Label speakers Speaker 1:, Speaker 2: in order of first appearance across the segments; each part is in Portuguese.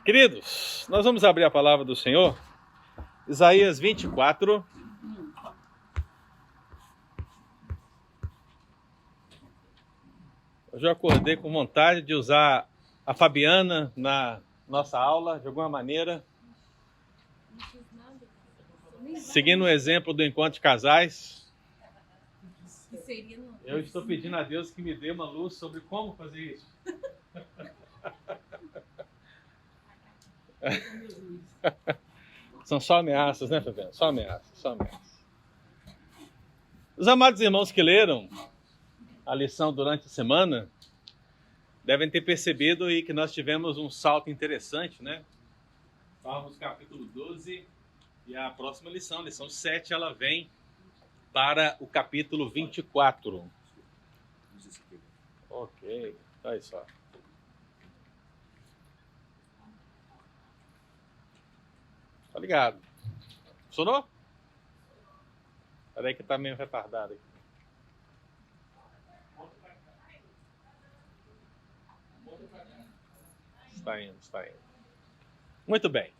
Speaker 1: Queridos, nós vamos abrir a palavra do Senhor, Isaías 24. Hoje eu acordei com vontade de usar a Fabiana na nossa aula, de alguma maneira, seguindo o exemplo do encontro de casais. Eu estou pedindo a Deus que me dê uma luz sobre como fazer isso. São só ameaças, né, Fabiana? Só ameaças. Os amados irmãos que leram a lição durante a semana devem ter percebido aí que nós tivemos um salto interessante, né? Salmos capítulo 12 e a próxima lição 7, ela vem para o capítulo 24. Ok, olha só. Tá ligado? Funcionou? Peraí que tá meio retardado aqui. Está indo. Muito bem.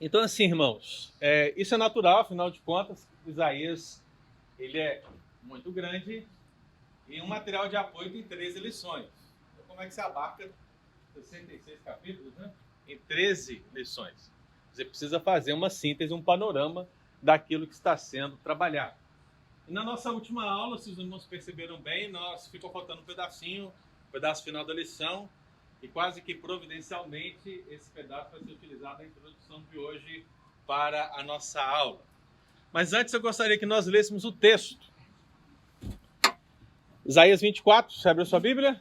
Speaker 1: Então assim, irmãos, isso é natural, afinal de contas, Isaías, ele é muito grande e um material de apoio tem 13 lições. Então como é que se abarca 66 capítulos, né? Em 13 lições? Você precisa fazer uma síntese, um panorama daquilo que está sendo trabalhado. E na nossa última aula, se os irmãos perceberam bem, nós ficou faltando um pedaço final da lição, e quase que providencialmente esse pedaço vai ser utilizado na introdução de hoje para a nossa aula. Mas antes eu gostaria que nós lêssemos o texto. Isaías 24, você abriu sua Bíblia?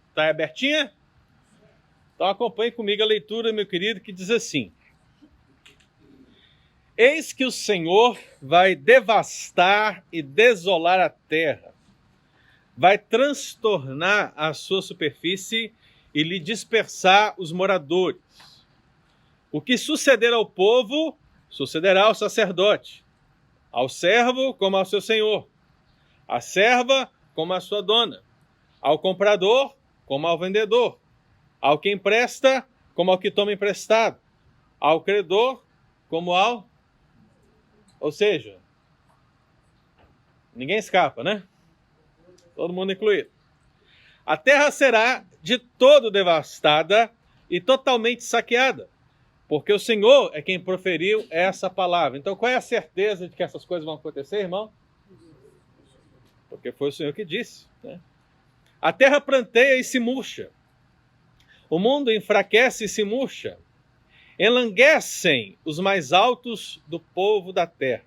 Speaker 1: Está abertinha? Então acompanhe comigo a leitura, meu querido, que diz assim: Eis que o Senhor vai devastar e desolar a terra, vai transtornar a sua superfície e lhe dispersar os moradores. O que suceder ao povo, sucederá ao sacerdote, ao servo como ao seu senhor, à serva como à sua dona, ao comprador como ao vendedor, ao que empresta como ao que toma emprestado, ao credor como ao... Ou seja, ninguém escapa, né? Todo mundo incluído. A terra será de todo devastada e totalmente saqueada, porque o Senhor é quem proferiu essa palavra. Então, qual é a certeza de que essas coisas vão acontecer, irmão? Porque foi o Senhor que disse, né? A terra pranteia e se murcha. O mundo enfraquece e se murcha. Enlanguecem os mais altos do povo da terra.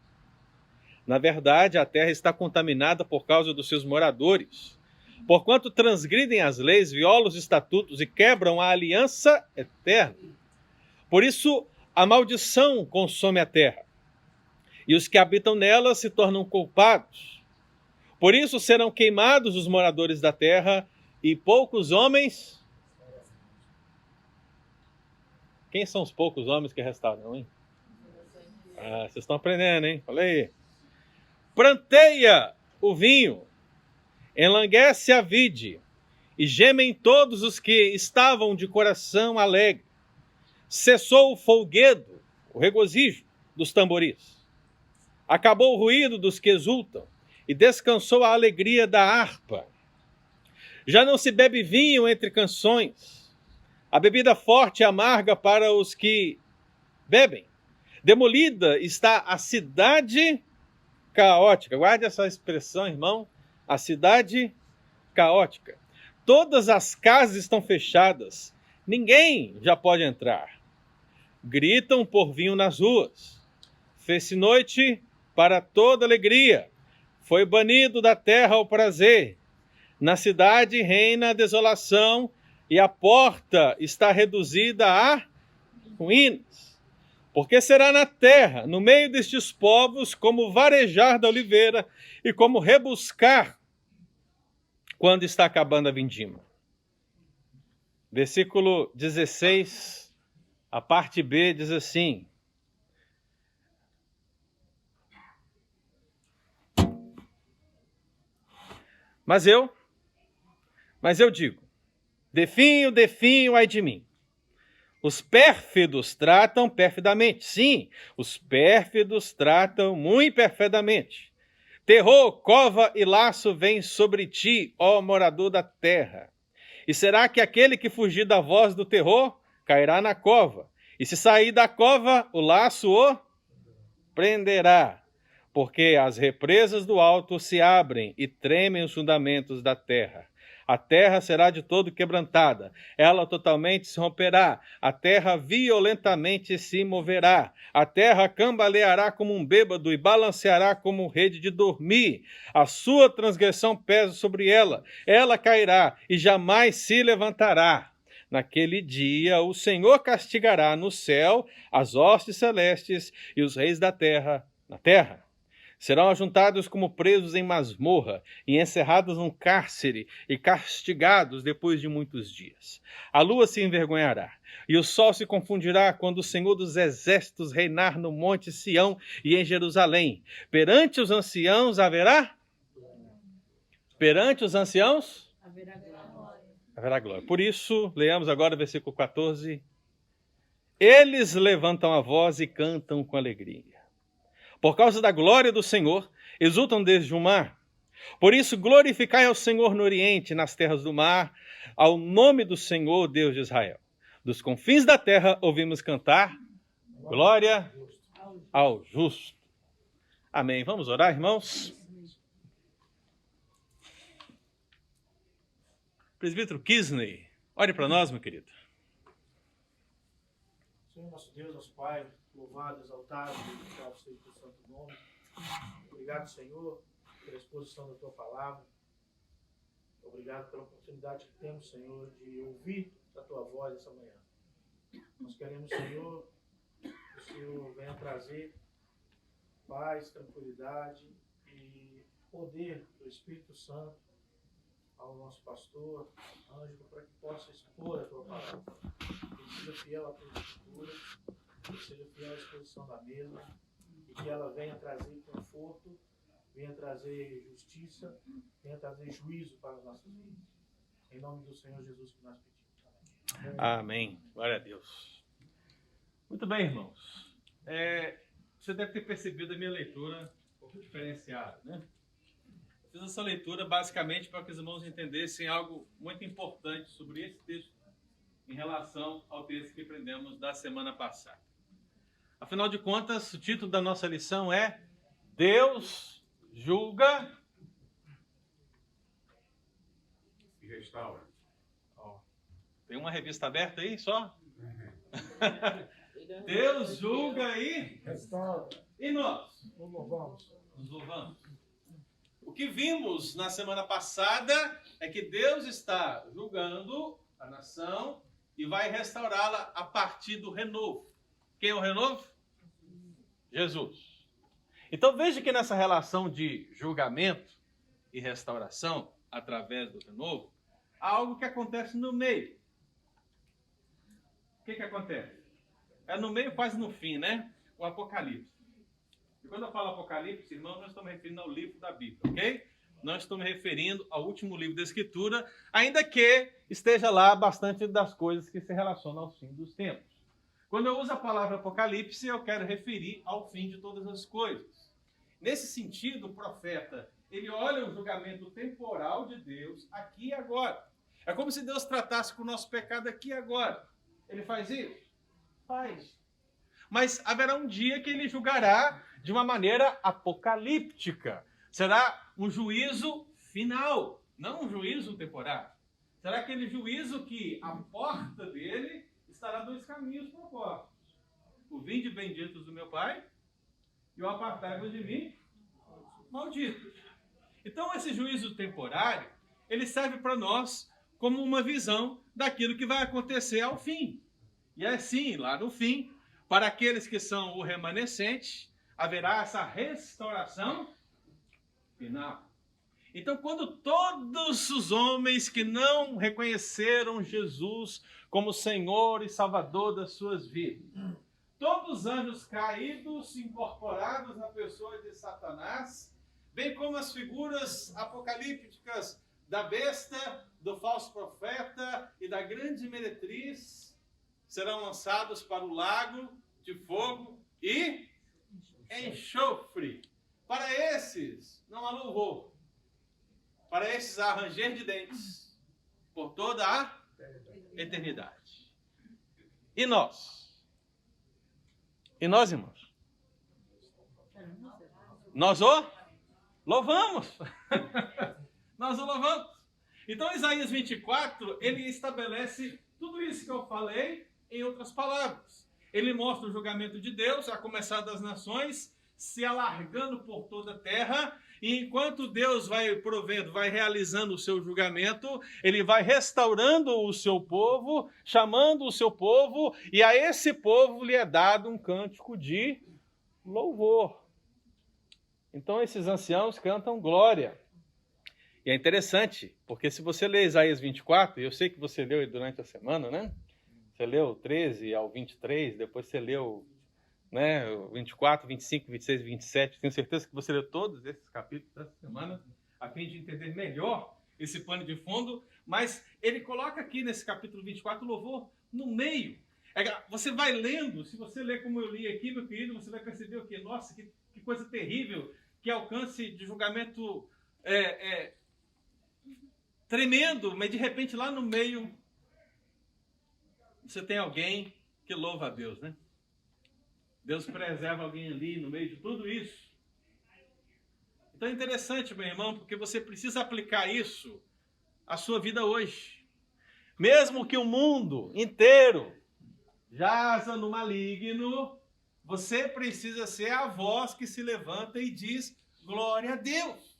Speaker 1: Na verdade, a terra está contaminada por causa dos seus moradores, porquanto transgridem as leis, violam os estatutos e quebram a aliança eterna. Por isso, a maldição consome a terra, e os que habitam nela se tornam culpados. Por isso serão queimados os moradores da terra, e poucos homens... Quem são os poucos homens que restaram, hein? Vocês estão aprendendo, hein? Olha aí. Pranteia o vinho, enlanguece a vide, e gemem todos os que estavam de coração alegre. Cessou o folguedo, o regozijo dos tamboris. Acabou o ruído dos que exultam, e descansou a alegria da harpa. Já não se bebe vinho entre canções. A bebida forte e amarga para os que bebem. Demolida está a cidade caótica. Guarde essa expressão, irmão. A cidade caótica. Todas as casas estão fechadas. Ninguém já pode entrar. Gritam por vinho nas ruas. Fez-se noite para toda alegria. Foi banido da terra o prazer. Na cidade reina a desolação e a porta está reduzida a ruínas. Porque será na terra, no meio destes povos, como varejar da oliveira e como rebuscar quando está acabando a vindima. Versículo 16, a parte B diz assim: Mas eu digo, Definho, definho, ai de mim. Os pérfidos tratam perfidamente. Sim, os pérfidos tratam muito perfidamente. Terror, cova e laço vêm sobre ti, ó morador da terra. E será que aquele que fugir da voz do terror cairá na cova? E se sair da cova, o laço o prenderá. Porque as represas do alto se abrem e tremem os fundamentos da terra. A terra será de todo quebrantada, ela totalmente se romperá, a terra violentamente se moverá, a terra cambaleará como um bêbado e balanceará como rede de dormir. A sua transgressão pesa sobre ela, ela cairá e jamais se levantará. Naquele dia o Senhor castigará no céu as hostes celestes e os reis da terra na terra. Serão ajuntados como presos em masmorra e encerrados num cárcere e castigados depois de muitos dias. A lua se envergonhará e o sol se confundirá quando o Senhor dos exércitos reinar no monte Sião e em Jerusalém. Perante os anciãos haverá? Perante os anciãos? Haverá glória. Por isso, leamos agora o versículo 14. Eles levantam a voz e cantam com alegria. Por causa da glória do Senhor, exultam desde o mar. Por isso, glorificai ao Senhor no Oriente, nas terras do mar, ao nome do Senhor, Deus de Israel. Dos confins da terra ouvimos cantar, glória ao justo. Amém. Vamos orar, irmãos? Presbítero Kisney, ore para nós, meu querido.
Speaker 2: Senhor, nosso Deus, nosso Pai, louvado, exaltado, glorificado seja o teu santo nome. Obrigado, Senhor, pela exposição da tua palavra. Obrigado pela oportunidade que temos, Senhor, de ouvir a tua voz essa manhã. Nós queremos, Senhor, que o Senhor venha trazer paz, tranquilidade e poder do Espírito Santo ao nosso pastor, Ângelo, para que possa expor a tua palavra. Que seja fiel à tua escritura, que seja fiel à exposição da mesa e que ela venha trazer conforto, venha trazer justiça, venha trazer juízo para as nossas vidas. Em nome do Senhor Jesus que nós pedimos.
Speaker 1: Amém. Glória a Deus. Muito bem, irmãos. Você deve ter percebido a minha leitura um pouco diferenciada, né? Eu fiz essa leitura basicamente para que os irmãos entendessem algo muito importante sobre esse texto em relação ao texto que aprendemos da semana passada. Afinal de contas, o título da nossa lição é Deus julga
Speaker 3: E restaura.
Speaker 1: Tem uma revista aberta aí só? Deus julga e
Speaker 2: Restaura.
Speaker 1: E nós?
Speaker 2: Nos louvamos.
Speaker 1: Nos louvamos. O que vimos na semana passada é que Deus está julgando a nação e vai restaurá-la a partir do renovo. Quem é o renovo? Jesus. Então veja que nessa relação de julgamento e restauração através do renovo, há algo que acontece no meio. O que acontece? É no meio, quase no fim, né? O Apocalipse. E quando eu falo Apocalipse, irmão, nós estamos referindo ao livro da Bíblia, ok? Nós estamos referindo ao último livro da Escritura, ainda que esteja lá bastante das coisas que se relacionam ao fim dos tempos. Quando eu uso a palavra Apocalipse, eu quero referir ao fim de todas as coisas. Nesse sentido, o profeta, ele olha o julgamento temporal de Deus aqui e agora. É como se Deus tratasse com o nosso pecado aqui e agora. Ele faz isso? Faz. Mas haverá um dia que ele julgará de uma maneira apocalíptica. Será um juízo final, não um juízo temporário. Será aquele juízo que a porta dele estará dois caminhos propostos. O vinde benditos do meu Pai e o apartai-vos de mim, malditos. Então esse juízo temporário, ele serve para nós como uma visão daquilo que vai acontecer ao fim. E assim, lá no fim, para aqueles que são o remanescente, haverá essa restauração final. Então, quando todos os homens que não reconheceram Jesus como Senhor e Salvador das suas vidas, todos os anjos caídos, incorporados na pessoa de Satanás, bem como as figuras apocalípticas da besta, do falso profeta e da grande meretriz serão lançados para o lago de fogo e enxofre. Para esses não há louvor. Para esses há ranger de dentes por toda a eternidade. E nós? E nós, irmãos? Nós o louvamos. Nós o louvamos. Então, Isaías 24, ele estabelece tudo isso que eu falei em outras palavras. Ele mostra o julgamento de Deus, a começar das nações, se alargando por toda a terra, e enquanto Deus vai provendo, vai realizando o seu julgamento, ele vai restaurando o seu povo, chamando o seu povo, e a esse povo lhe é dado um cântico de louvor. Então esses anciãos cantam glória. E é interessante, porque se você ler Isaías 24, e eu sei que você leu durante a semana, né? Você leu 13 ao 23, depois você leu, né, 24, 25, 26, 27. Tenho certeza que você leu todos esses capítulos dessa semana, a fim de entender melhor esse pano de fundo. Mas ele coloca aqui nesse capítulo 24 o louvor no meio. Você vai lendo, se você ler como eu li aqui, meu querido, você vai perceber o quê? Nossa, que coisa terrível, que alcance de julgamento tremendo, mas de repente lá no meio você tem alguém que louva a Deus, né? Deus preserva alguém ali no meio de tudo isso. Então é interessante, meu irmão, porque você precisa aplicar isso à sua vida hoje. Mesmo que o mundo inteiro jaza no maligno, você precisa ser a voz que se levanta e diz glória a Deus.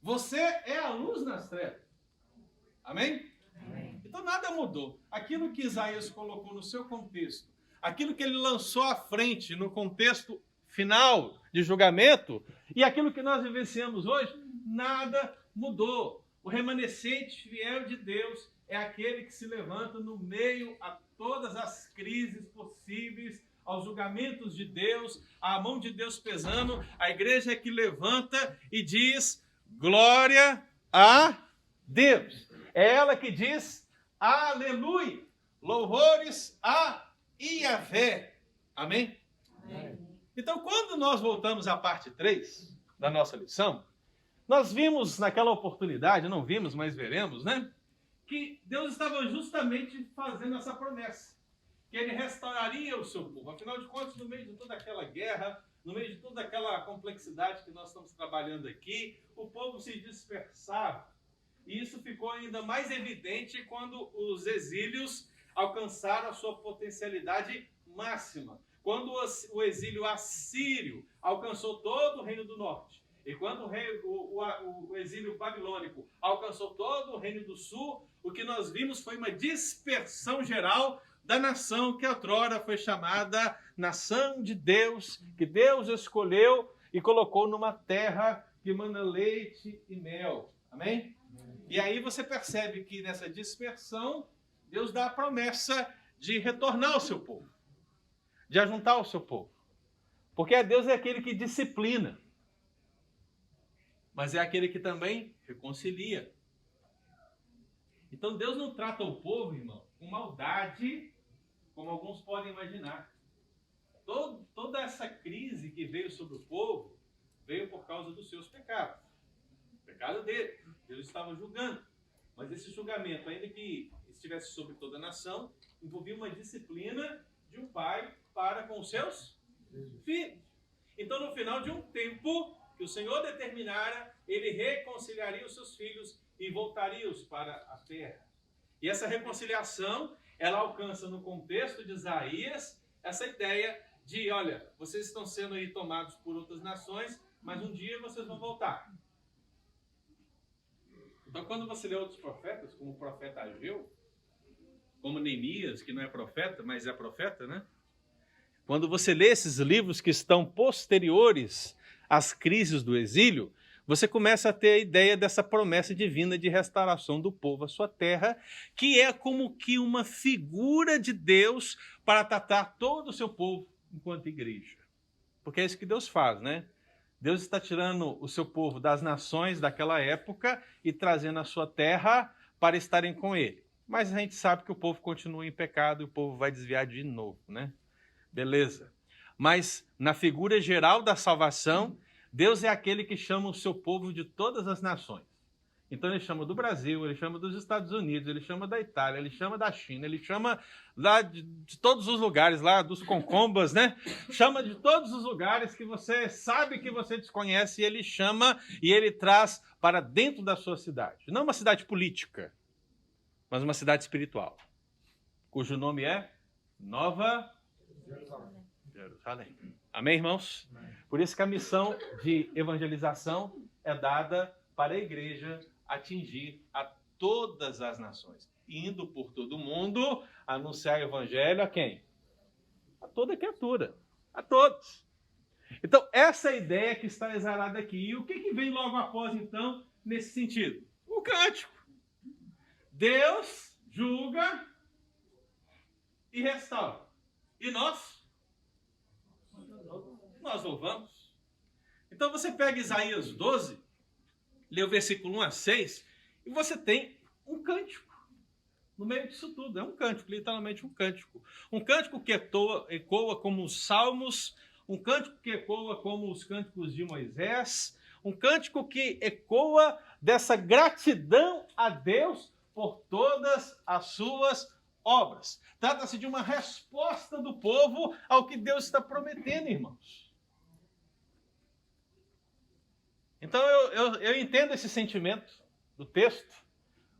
Speaker 1: Você é a luz nas trevas. Amém? Amém. Então nada mudou. Aquilo que Isaías colocou no seu contexto, aquilo que ele lançou à frente no contexto final de julgamento, e aquilo que nós vivenciamos hoje, nada mudou. O remanescente fiel de Deus é aquele que se levanta no meio a todas as crises possíveis, aos julgamentos de Deus, à mão de Deus pesando. A igreja é que levanta e diz glória a Deus. É ela que diz aleluia, louvores a Iavé. Amém? Amém? Então, quando nós voltamos à parte 3 da nossa lição, nós vimos naquela oportunidade, não vimos, mas veremos, né? Que Deus estava justamente fazendo essa promessa, que ele restauraria o seu povo. Afinal de contas, no meio de toda aquela guerra, no meio de toda aquela complexidade que nós estamos trabalhando aqui, o povo se dispersava. E isso ficou ainda mais evidente quando os exílios alcançaram a sua potencialidade máxima. Quando o exílio assírio alcançou todo o reino do norte, e quando o exílio babilônico alcançou todo o reino do sul, o que nós vimos foi uma dispersão geral da nação que outrora foi chamada nação de Deus, que Deus escolheu e colocou numa terra que mana leite e mel. Amém? E aí você percebe que nessa dispersão, Deus dá a promessa de retornar ao seu povo, de ajuntar o seu povo. Porque Deus é aquele que disciplina, mas é aquele que também reconcilia. Então Deus não trata o povo, irmão, com maldade, como alguns podem imaginar. Toda essa crise que veio sobre o povo, veio por causa dos seus pecados. O pecado dele. Deus estava julgando. Mas esse julgamento, ainda que estivesse sobre toda a nação, envolvia uma disciplina de um pai para com os seus filhos. Então, no final de um tempo que o Senhor determinara, ele reconciliaria os seus filhos e voltaria-os para a terra. E essa reconciliação, ela alcança no contexto de Isaías essa ideia de, olha, vocês estão sendo aí tomados por outras nações, mas um dia vocês vão voltar. Então, quando você lê outros profetas, como o profeta Ageu, como Neemias, que não é profeta, mas é profeta, né? Quando você lê esses livros que estão posteriores às crises do exílio, você começa a ter a ideia dessa promessa divina de restauração do povo à sua terra, que é como que uma figura de Deus para tratar todo o seu povo enquanto igreja. Porque é isso que Deus faz, né? Deus está tirando o seu povo das nações daquela época e trazendo a sua terra para estarem com ele. Mas a gente sabe que o povo continua em pecado e o povo vai desviar de novo, né? Beleza. Mas na figura geral da salvação, Deus é aquele que chama o seu povo de todas as nações. Então ele chama do Brasil, ele chama dos Estados Unidos, ele chama da Itália, ele chama da China, ele chama lá de todos os lugares, lá dos concombas, né? Chama de todos os lugares que você sabe que você desconhece, e ele chama e ele traz para dentro da sua cidade. Não uma cidade política, mas uma cidade espiritual, cujo nome é Nova Jerusalém. Amém, irmãos? Por isso que a missão de evangelização é dada para a igreja atingir a todas as nações, indo por todo mundo, anunciar o evangelho a quem? A toda criatura, a todos. Então, essa é a ideia que está exarada aqui. E o que vem logo após, então, nesse sentido? O cântico. Deus julga e restaura. E nós louvamos. Então, você pega Isaías 12, lê o versículo 1 a 6, e você tem um cântico no meio disso tudo. É um cântico, literalmente um cântico. Um cântico que ecoa como os salmos, um cântico que ecoa como os cânticos de Moisés, um cântico que ecoa dessa gratidão a Deus por todas as suas obras. Trata-se de uma resposta do povo ao que Deus está prometendo, irmãos. Então eu entendo esse sentimento do texto.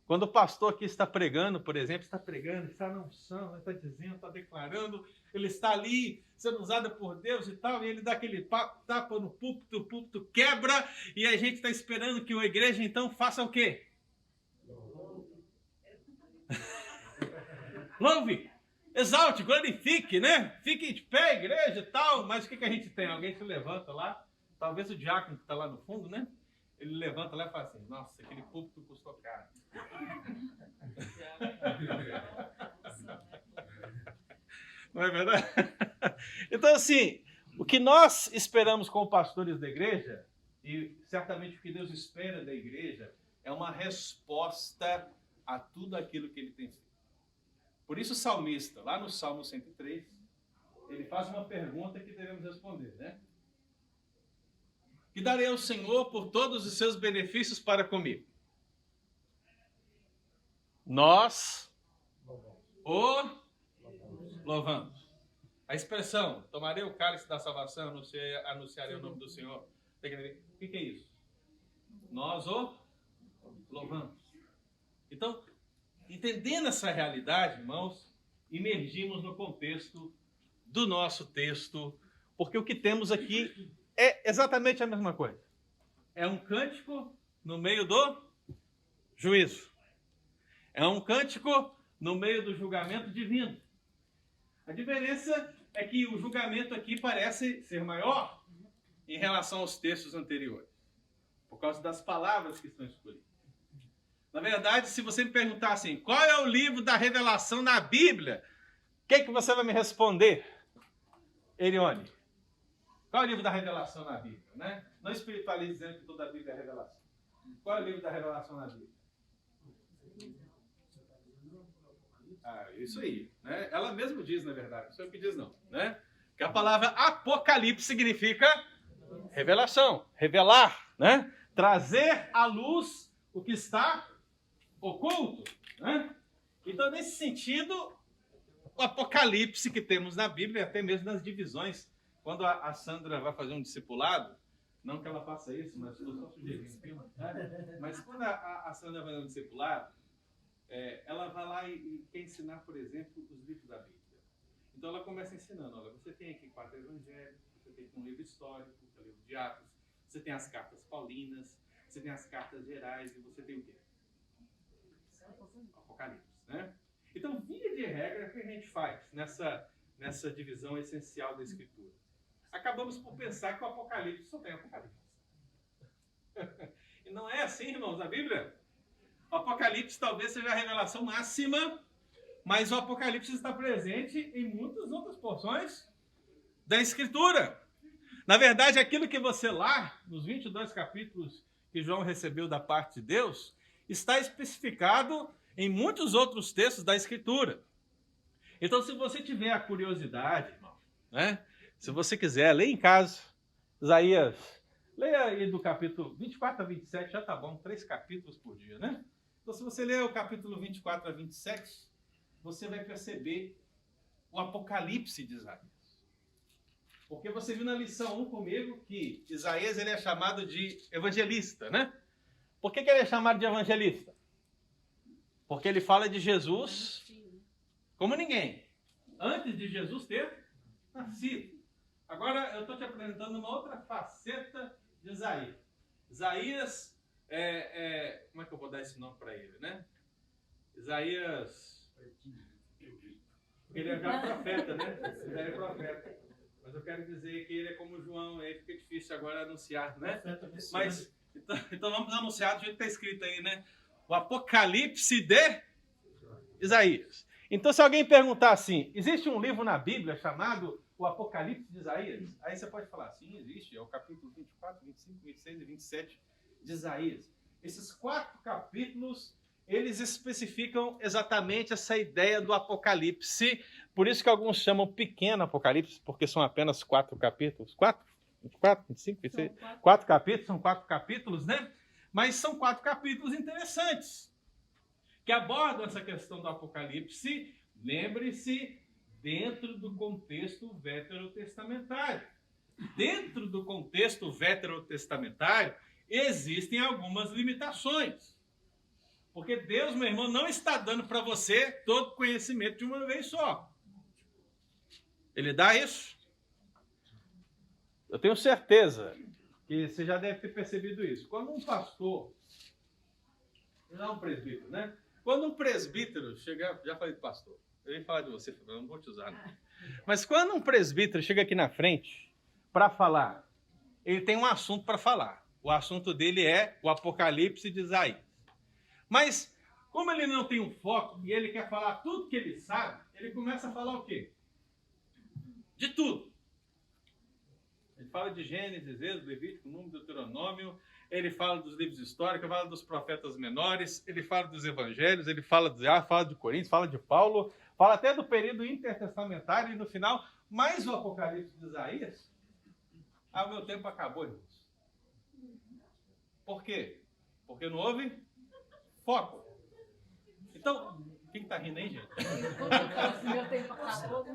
Speaker 1: Quando o pastor aqui está pregando, por exemplo, está pregando, está na unção, está dizendo, está declarando, ele está ali sendo usado por Deus e tal, e ele dá aquele tapa no púlpito, o púlpito quebra, e a gente está esperando que a igreja então faça o quê? Louve, exalte, glorifique, né? Fique de pé, igreja e tal, mas o que a gente tem? Alguém se levanta lá, talvez o diácono que está lá no fundo, né? Ele levanta lá e fala assim, nossa, aquele púlpito custou caro. Não é verdade? Então, assim, o que nós esperamos como pastores da igreja, e certamente o que Deus espera da igreja, é uma resposta a tudo aquilo que ele tem feito. Por isso o salmista, lá no Salmo 103, ele faz uma pergunta que devemos responder, né? Que darei ao Senhor por todos os seus benefícios para comigo. Nós o louvamos. A expressão, tomarei o cálice da salvação, anunciarei o nome do Senhor. O que é isso? Nós o louvamos. Então, entendendo essa realidade, irmãos, imergimos no contexto do nosso texto, porque o que temos aqui é exatamente a mesma coisa. É um cântico no meio do juízo. É um cântico no meio do julgamento divino. A diferença é que o julgamento aqui parece ser maior em relação aos textos anteriores, por causa das palavras que estão escolhidas. Na verdade, se você me perguntar assim, qual é o livro da revelação na Bíblia, o que você vai me responder, Erione? Qual é o livro da revelação na Bíblia? Né? Não espiritualize dizendo que toda a Bíblia é revelação. Qual é o livro da revelação na Bíblia? Isso aí. Né? Ela mesma diz, na verdade. Não sei o que diz, não. Né? Que a palavra Apocalipse significa revelação, revelar, né? Trazer à luz o que está oculto. Né? Então, nesse sentido, o Apocalipse que temos na Bíblia, até mesmo nas divisões, quando a Sandra vai fazer um discipulado, não que ela faça isso, mas estou só sugerindo. Mas quando a Sandra vai fazer um discipulado, ela vai lá e quer ensinar, por exemplo, os livros da Bíblia. Então ela começa ensinando, olha, você tem aqui 4 evangelhos, você tem um livro histórico, que é o livro de Atos, você tem as cartas paulinas, você tem as cartas gerais e você tem o quê? Apocalipse, né? Então, via de regra, o que a gente faz nessa divisão essencial da Escritura? Acabamos por pensar que o Apocalipse só tem Apocalipse. E não é assim, irmãos, na Bíblia. O Apocalipse talvez seja a revelação máxima, mas o Apocalipse está presente em muitas outras porções da Escritura. Na verdade, aquilo que você lá, nos 22 capítulos que João recebeu da parte de Deus, está especificado em muitos outros textos da Escritura. Então, se você tiver a curiosidade, irmão, né? Se você quiser, leia em casa, Isaías, leia aí do capítulo 24 a 27, já tá bom, 3 capítulos por dia, né? Então, se você ler o capítulo 24 a 27, você vai perceber o Apocalipse de Isaías. Porque você viu na lição 1 comigo que Isaías ele é chamado de evangelista, né? Por que ele é chamado de evangelista? Porque ele fala de Jesus como ninguém, antes de Jesus ter nascido. Agora eu estou te apresentando uma outra faceta de Isaías. Isaías, como é que eu vou dar esse nome para ele, né? Isaías, ele é já profeta, né? Ele já é profeta. Mas eu quero dizer que ele é como João, aí fica difícil agora anunciar, né? Mas, então vamos anunciar do jeito que está escrito aí, né? O Apocalipse de Isaías. Então, se alguém perguntar assim, existe um livro na Bíblia chamado o Apocalipse de Isaías? Aí você pode falar, sim, existe. É o capítulo 24, 25, 26 e 27 de Isaías. Esses 4 capítulos, eles especificam exatamente essa ideia do Apocalipse. Por isso que alguns chamam pequeno Apocalipse, porque são apenas 4 capítulos. 4? 24, 25, 26? 4 capítulos, são 4 capítulos, né? Mas são 4 capítulos interessantes, que abordam essa questão do Apocalipse, lembre-se, dentro do contexto veterotestamentário. Dentro do contexto veterotestamentário, existem algumas limitações. Porque Deus, meu irmão, não está dando para você todo conhecimento de uma vez só. Ele dá isso. Eu tenho certeza que você já deve ter percebido isso. Quando um pastor, não um presbítero, né? Quando um presbítero chega, já falei do pastor, eu ia falar de você, eu não vou te usar, não. Mas quando um presbítero chega aqui na frente para falar, ele tem um assunto para falar. O assunto dele é o Apocalipse de Isaías. Mas, como ele não tem um foco e ele quer falar tudo que ele sabe, ele começa a falar o quê? De tudo. Ele fala de Gênesis, Êxodo, Levítico, Número, Deuteronômio, ele fala dos livros históricos, ele fala dos profetas menores, ele fala dos evangelhos, ele fala de Coríntios, fala de Paulo, fala até do período intertestamentário e no final, mais o Apocalipse de Isaías, o meu tempo acabou, irmãos. Por quê? Porque não houve foco. Então, quem está rindo aí, gente?
Speaker 4: Meu tempo acabou.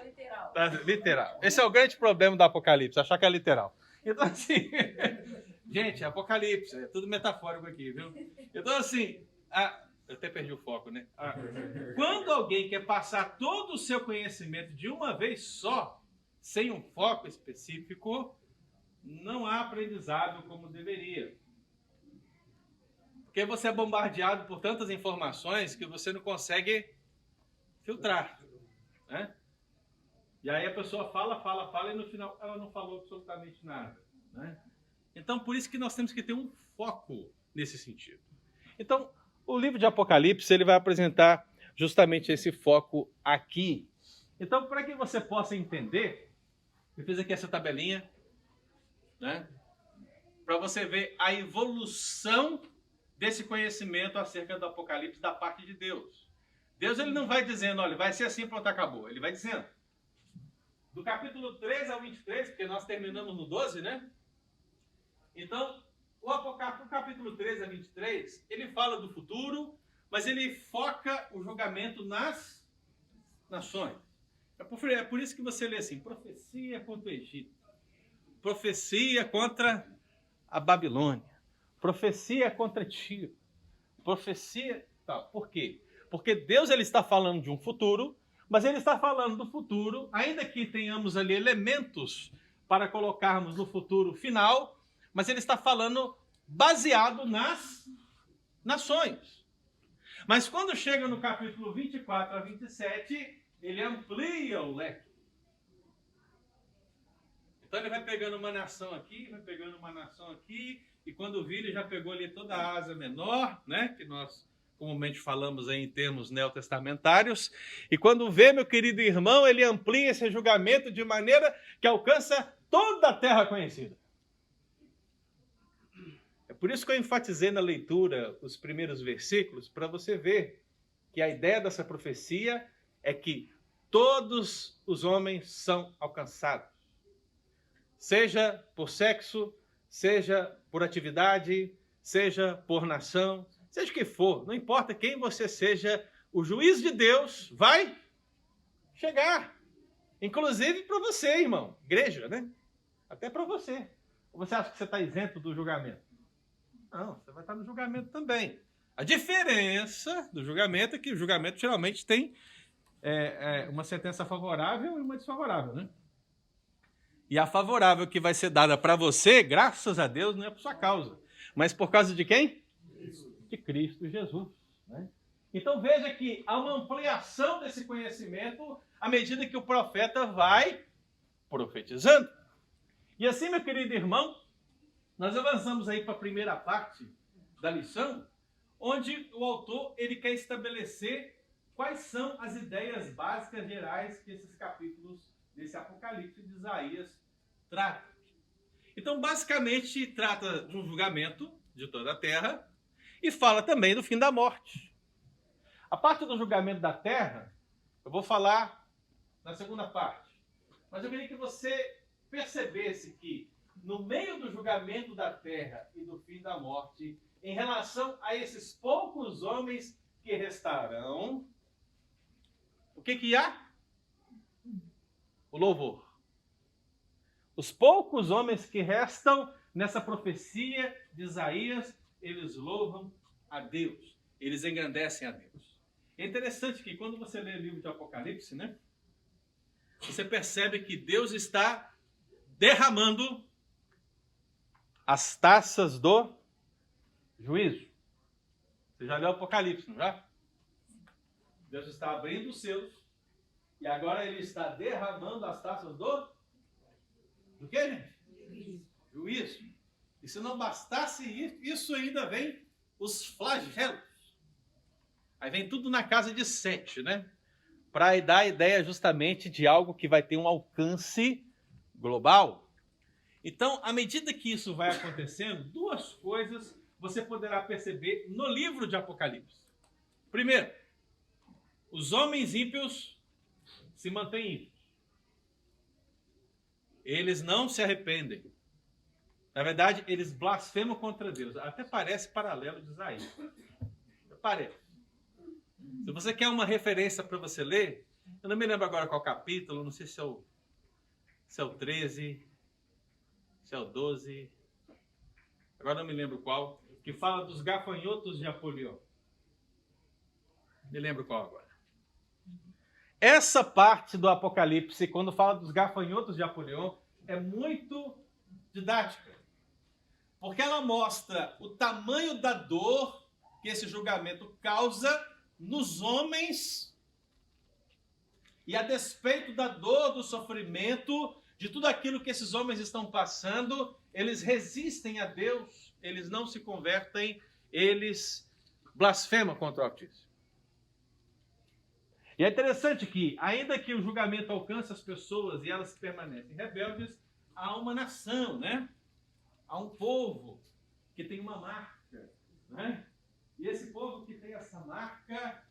Speaker 4: Literal.
Speaker 1: Tá, literal. Esse é o grande problema do Apocalipse, achar que é literal. Então, assim, gente, Apocalipse, é tudo metafórico aqui, viu? Então, assim, eu até perdi o foco, né? Quando alguém quer passar todo o seu conhecimento de uma vez só, sem um foco específico, não há aprendizado como deveria. Porque você é bombardeado por tantas informações que você não consegue filtrar, né? E aí a pessoa fala e no final ela não falou absolutamente nada, né? Então, por isso que nós temos que ter um foco nesse sentido. Então, o livro de Apocalipse ele vai apresentar justamente esse foco aqui. Então, para que você possa entender, eu fiz aqui essa tabelinha, né? Para você ver a evolução desse conhecimento acerca do Apocalipse da parte de Deus. Deus ele não vai dizendo, olha, vai ser assim, pronto, acabou. Ele vai dizendo. Do capítulo 3 ao 23, porque nós terminamos no 12, né? Então, o capítulo 3 a 23, ele fala do futuro, mas ele foca o julgamento nas nações. É por isso que você lê assim, profecia contra o Egito, profecia contra a Babilônia, profecia contra Tiro, profecia tal. Por quê? Porque Deus ele está falando de um futuro, mas ele está falando do futuro, ainda que tenhamos ali elementos para colocarmos no futuro final, mas ele está falando baseado nas nações. Mas quando chega no capítulo 24 a 27, ele amplia o leque. Então ele vai pegando uma nação aqui, vai pegando uma nação aqui, e quando vira, ele já pegou ali toda a Ásia Menor, né, que nós comumente falamos aí em termos neotestamentários, e quando vê, meu querido irmão, ele amplia esse julgamento de maneira que alcança toda a terra conhecida. É por isso que eu enfatizei na leitura os primeiros versículos, para você ver que a ideia dessa profecia é que todos os homens são alcançados. Seja por sexo, seja por atividade, seja por nação, seja o que for, não importa quem você seja, o juízo de Deus vai chegar. Inclusive para você, irmão, igreja, né? Até para você. Ou você acha que você está isento do julgamento? Não, você vai estar no julgamento também. A diferença do julgamento é que o julgamento geralmente tem uma sentença favorável e uma desfavorável, né? E a favorável que vai ser dada para você, graças a Deus, não é por sua causa, mas por causa de quem? De Cristo Jesus, né? Então veja que há uma ampliação desse conhecimento à medida que o profeta vai profetizando. E assim, meu querido irmão, nós avançamos aí para a primeira parte da lição, onde o autor ele quer estabelecer quais são as ideias básicas gerais que esses capítulos desse Apocalipse de Isaías tratam. Então, basicamente, trata de um julgamento de toda a terra e fala também do fim da morte. A parte do julgamento da terra, eu vou falar na segunda parte. Mas eu queria que você percebesse que, no meio do julgamento da terra e do fim da morte, em relação a esses poucos homens que restarão, o que há? O louvor. Os poucos homens que restam nessa profecia de Isaías, eles louvam a Deus. Eles engrandecem a Deus. É interessante que quando você lê o livro de Apocalipse, né? Você percebe que Deus está derramando as taças do juízo. Você já leu o Apocalipse, não já? Deus está abrindo os selos e agora ele está derramando as taças do quê, gente? Juízo. E se não bastasse isso, ainda vem os flagelos. Aí vem tudo na casa de 7, né? Para dar a ideia justamente de algo que vai ter um alcance global. Então, à medida que isso vai acontecendo, duas coisas você poderá perceber no livro de Apocalipse. Primeiro, os homens ímpios se mantêm ímpios. Eles não se arrependem. Na verdade, eles blasfemam contra Deus. Até parece paralelo de Isaías. Parece. Se você quer uma referência para você ler, eu não me lembro agora qual capítulo, não sei se é o 13, se é o 12, agora não me lembro qual, que fala dos gafanhotos de Apolion. Me lembro qual agora. Essa parte do Apocalipse, quando fala dos gafanhotos de Apolion, é muito didática. Porque ela mostra o tamanho da dor que esse julgamento causa nos homens. E a despeito da dor, do sofrimento, de tudo aquilo que esses homens estão passando, eles resistem a Deus, eles não se convertem, eles blasfemam contra o Altíssimo. E é interessante que, ainda que o julgamento alcance as pessoas e elas permanecem rebeldes, há uma nação, né? Há um povo que tem uma marca, né? E esse povo que tem essa marca,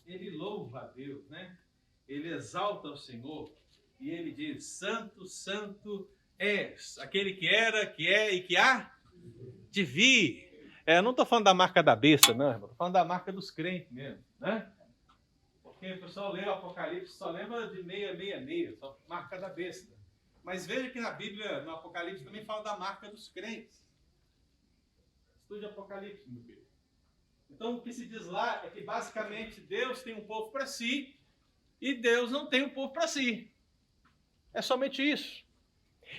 Speaker 1: ele louva a Deus, né? Ele exalta o Senhor e ele diz: Santo, Santo és, aquele que era, que é e que há de vir. Eu não estou falando da marca da besta, não, irmão. Estou falando da marca dos crentes mesmo, né? Porque o pessoal lê o Apocalipse, só lembra de 666, só marca da besta. Mas veja que na Bíblia, no Apocalipse, também fala da marca dos crentes. Estude Apocalipse, meu filho. Então, o que se diz lá é que, basicamente, Deus tem um povo para si e Deus não tem um povo para si. É somente isso.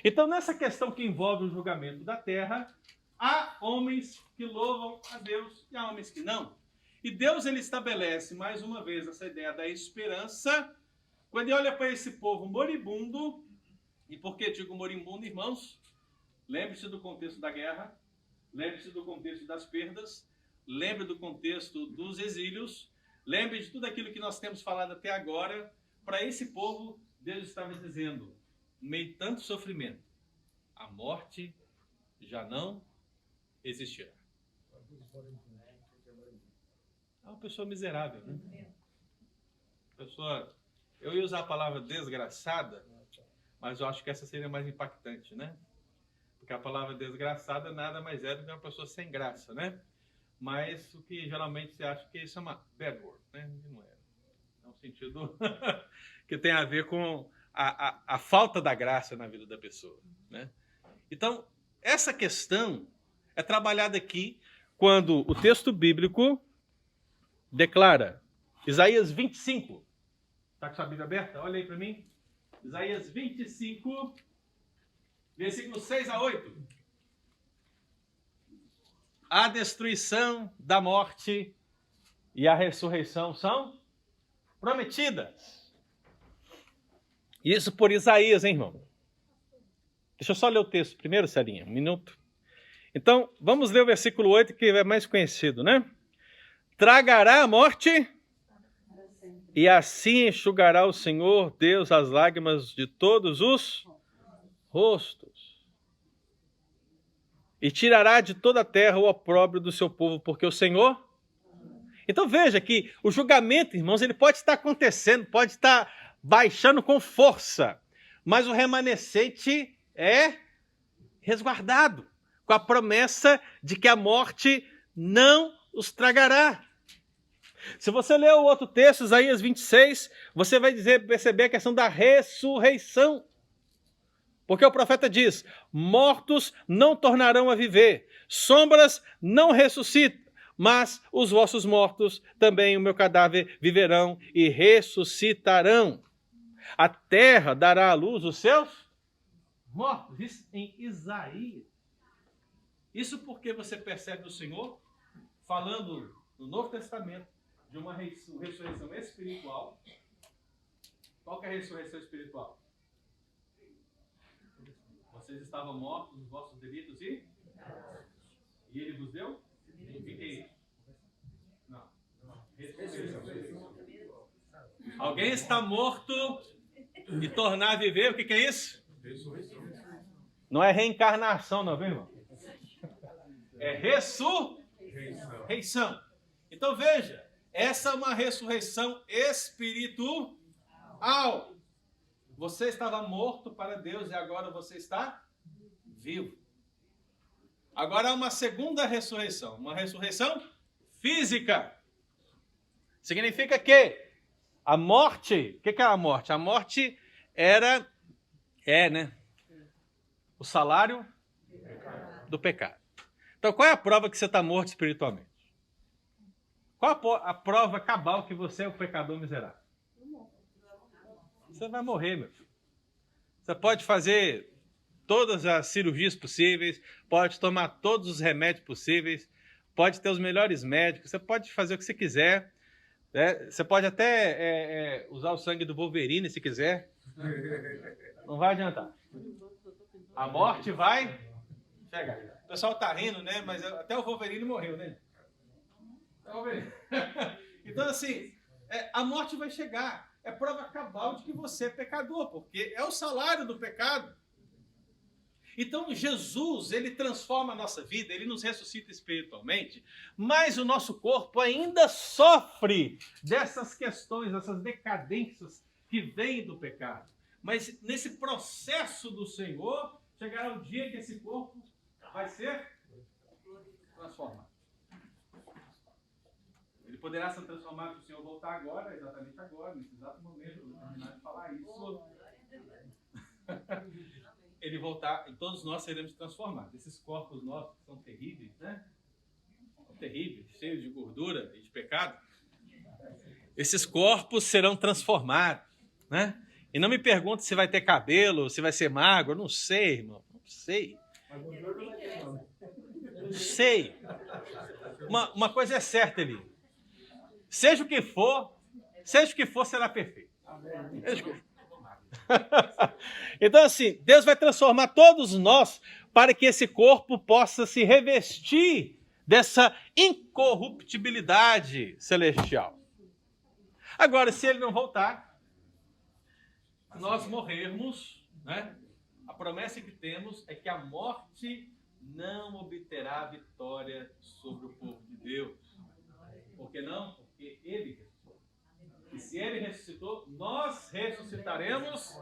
Speaker 1: Então, nessa questão que envolve o julgamento da terra, há homens que louvam a Deus e há homens que não. E Deus, ele estabelece, mais uma vez, essa ideia da esperança, quando ele olha para esse povo moribundo. E por que digo moribundo, irmãos? Lembre-se do contexto da guerra, lembre-se do contexto das perdas, lembre do contexto dos exílios, lembre de tudo aquilo que nós temos falado até agora. Para esse povo, Deus estava dizendo, no meio de tanto sofrimento, a morte já não existirá. É uma pessoa miserável, né? Pessoa, eu ia usar a palavra desgraçada, mas eu acho que essa seria mais impactante, né? Porque a palavra desgraçada nada mais é do que uma pessoa sem graça, né? Mas o que geralmente se acha que isso é uma bad word, né? Não é. É um sentido que tem a ver com a falta da graça na vida da pessoa, né? Então, essa questão é trabalhada aqui quando o texto bíblico declara, Isaías 25, está com sua Bíblia aberta? Olha aí para mim. Isaías 25, versículos 6 a 8. A destruição da morte e a ressurreição são prometidas. Isso por Isaías, hein, irmão? Deixa eu só ler o texto primeiro, Celinha, um minuto. Então, vamos ler o versículo 8, que é mais conhecido, né? Tragará a morte e assim enxugará o Senhor Deus as lágrimas de todos os rostos. E tirará de toda a terra o opróbrio do seu povo, porque o Senhor... Então veja que o julgamento, irmãos, ele pode estar acontecendo, pode estar baixando com força, mas o remanescente é resguardado, com a promessa de que a morte não os tragará. Se você ler o outro texto, Isaías 26, você vai perceber a questão da ressurreição. Porque o profeta diz, mortos não tornarão a viver, sombras não ressuscitam, mas os vossos mortos também, o meu cadáver, viverão e ressuscitarão. A terra dará à luz os seus mortos. Isso em Isaías. Isso porque você percebe o Senhor falando no Novo Testamento de uma ressurreição espiritual. Qual que é a ressurreição espiritual? Vocês estavam mortos nos vossos delitos e ele vos deu? O que é isso? Não. Ressurreição. Alguém está morto e tornar a viver, o que é isso? Não é reencarnação, não, viu, irmão? É ressurreição. Então veja, essa é uma ressurreição espiritual. Você estava morto para Deus e agora você está vivo. Agora há uma segunda ressurreição, uma ressurreição física. Significa que a morte, o que é a morte? A morte né? O salário do pecado. Então qual é a prova que você está morto espiritualmente? Qual a prova cabal que você é o pecador miserável? Você vai morrer, meu filho. Você pode fazer todas as cirurgias possíveis, pode tomar todos os remédios possíveis, pode ter os melhores médicos, você pode fazer o que você quiser, né? Você pode até usar o sangue do Wolverine se quiser. Não vai adiantar. A morte vai chegar. O pessoal tá rindo, né? Mas até o Wolverine morreu, né? Então, assim, a morte vai chegar. É prova cabal de que você é pecador, porque é o salário do pecado. Então, Jesus, ele transforma a nossa vida, ele nos ressuscita espiritualmente, mas o nosso corpo ainda sofre dessas questões, dessas decadências que vêm do pecado. Mas nesse processo do Senhor, chegará o dia que esse corpo vai ser transformado. Ele poderá ser transformado se o Senhor voltar agora, exatamente agora, nesse exato momento, eu vou terminar de falar isso. Ele voltar, e todos nós seremos transformados. Esses corpos nossos que são terríveis, né? São terríveis, cheios de gordura e de pecado. Esses corpos serão transformados, né? E não me pergunte se vai ter cabelo, se vai ser magro, eu não sei, irmão, não sei. Não sei. Uma coisa é certa, Eli. Seja o que for, será perfeito. Então, assim, Deus vai transformar todos nós para que esse corpo possa se revestir dessa incorruptibilidade celestial. Agora, se ele não voltar, nós morrermos, né? A promessa que temos é que a morte não obterá vitória sobre o povo de Deus. Por que não? Porque ele ressuscitou. E se ele ressuscitou, nós ressuscitaremos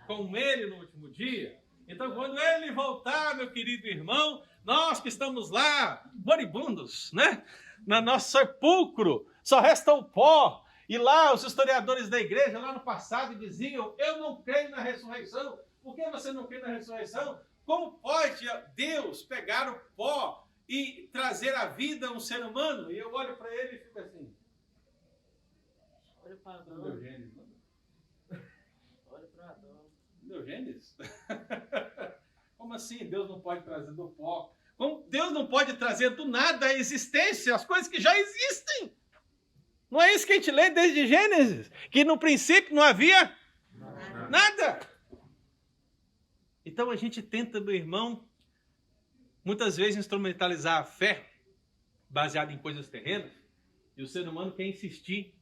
Speaker 1: com ele no último dia. Então, quando ele voltar, meu querido irmão, nós que estamos lá, moribundos, né? No nosso sepulcro, só resta o pó. E lá, os historiadores da igreja, lá no passado, diziam: eu não creio na ressurreição. Por que você não crê na ressurreição? Como pode Deus pegar o pó e trazer a vida a um ser humano? E eu olho para ele e fico assim.
Speaker 4: Olha para Adão.
Speaker 1: Não deu Gênesis, não?
Speaker 4: Olha para Adão.
Speaker 1: Não deu Gênesis? Como assim Deus não pode trazer do pó? Como Deus não pode trazer do nada a existência, as coisas que já existem? Não é isso que a gente lê desde Gênesis? Que no princípio não havia nada. Então a gente tenta, meu irmão, muitas vezes instrumentalizar a fé baseada em coisas terrenas, e o ser humano quer insistir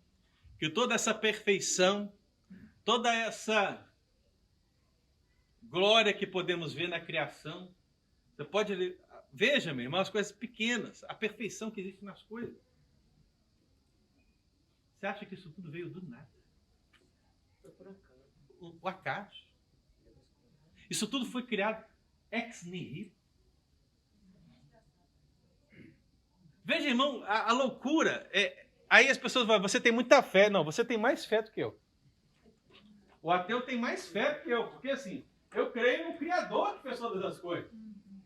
Speaker 1: que toda essa perfeição, toda essa glória que podemos ver na criação, você pode ler, veja, meu irmão, as coisas pequenas, a perfeição que existe nas coisas. Você acha que isso tudo veio do nada?
Speaker 4: Foi por acaso.
Speaker 1: O acaso. Isso tudo foi criado ex nihilo. Veja, irmão, a loucura. Aí as pessoas falam: você tem muita fé. Não, você tem mais fé do que eu. O ateu tem mais fé do que eu. Porque assim, eu creio no Criador que fez todas as coisas.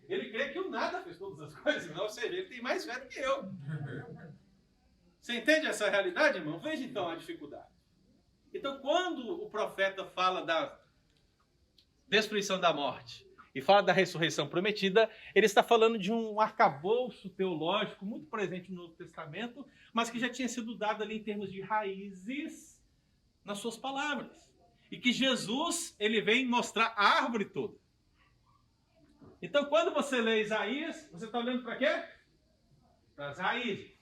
Speaker 1: Ele crê que o nada fez todas as coisas. Não, ou seja, ele tem mais fé do que eu. Você entende essa realidade, irmão? Veja então a dificuldade. Então, quando o profeta fala da destruição da morte e fala da ressurreição prometida, ele está falando de um arcabouço teológico muito presente no Novo Testamento, mas que já tinha sido dado ali em termos de raízes nas suas palavras. E que Jesus, ele vem mostrar a árvore toda. Então, quando você lê Isaías, você está olhando para quê? Para as raízes.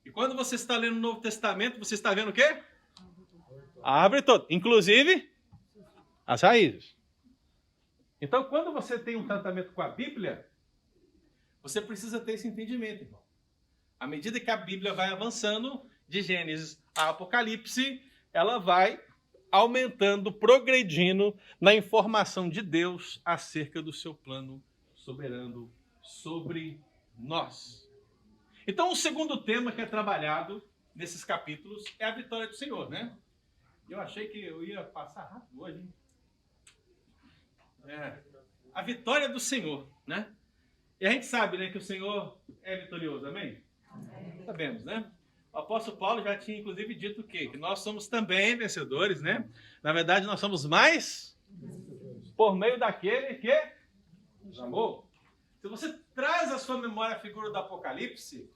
Speaker 1: E quando você está lendo o Novo Testamento, você está vendo o quê? A árvore toda, inclusive as raízes. Então, quando você tem um tratamento com a Bíblia, você precisa ter esse entendimento, irmão. À medida que a Bíblia vai avançando, de Gênesis a Apocalipse, ela vai aumentando, progredindo na informação de Deus acerca do seu plano soberano sobre nós. Então, o segundo tema que é trabalhado nesses capítulos é a vitória do Senhor, né? Eu achei que eu ia passar rápido hoje, hein? A vitória do Senhor, né? E a gente sabe, né, que o Senhor é vitorioso, amém? Amém. Sabemos, né? O apóstolo Paulo já tinha, inclusive, dito o quê? Que nós somos também vencedores, né? Na verdade, nós somos mais por meio daquele que nos amou. Se você traz à sua memória a figura do Apocalipse,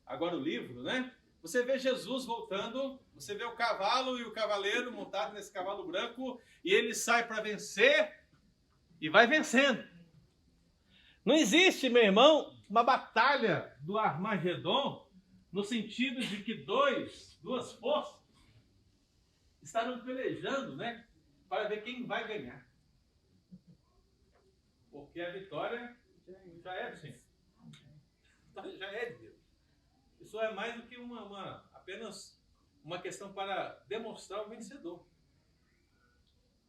Speaker 1: agora o livro, né? Você vê Jesus voltando, você vê o cavalo e o cavaleiro montado nesse cavalo branco, e ele sai para vencer e vai vencendo. Não existe, meu irmão, uma batalha do Armagedon no sentido de que duas forças estarão pelejando, né? Para ver quem vai ganhar. Porque a vitória já é do Senhor. Já é de Deus. Isso é mais do que apenas uma questão para demonstrar o vencedor.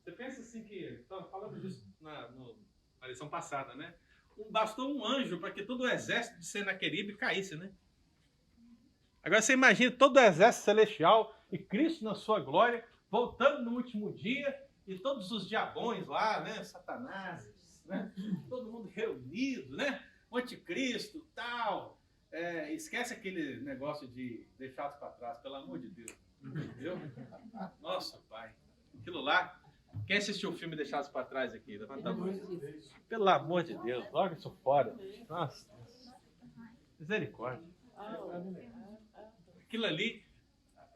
Speaker 1: Você pensa assim que, falando disso na lição passada, né? Bastou um anjo para que todo o exército de Senaqueribe caísse, né? Agora você imagina todo o exército celestial e Cristo na sua glória, voltando no último dia, e todos os diabões lá, né? Satanás, né? Todo mundo reunido, né? O anticristo, tal. Esquece aquele negócio de deixados para trás, pelo amor de Deus. Entendeu? Nossa, pai. Aquilo lá. Quem assistiu o filme Deixados para Trás aqui? Levanta a mão. Pelo amor de Deus, logo isso fora. Nossa. Misericórdia. Aquilo ali,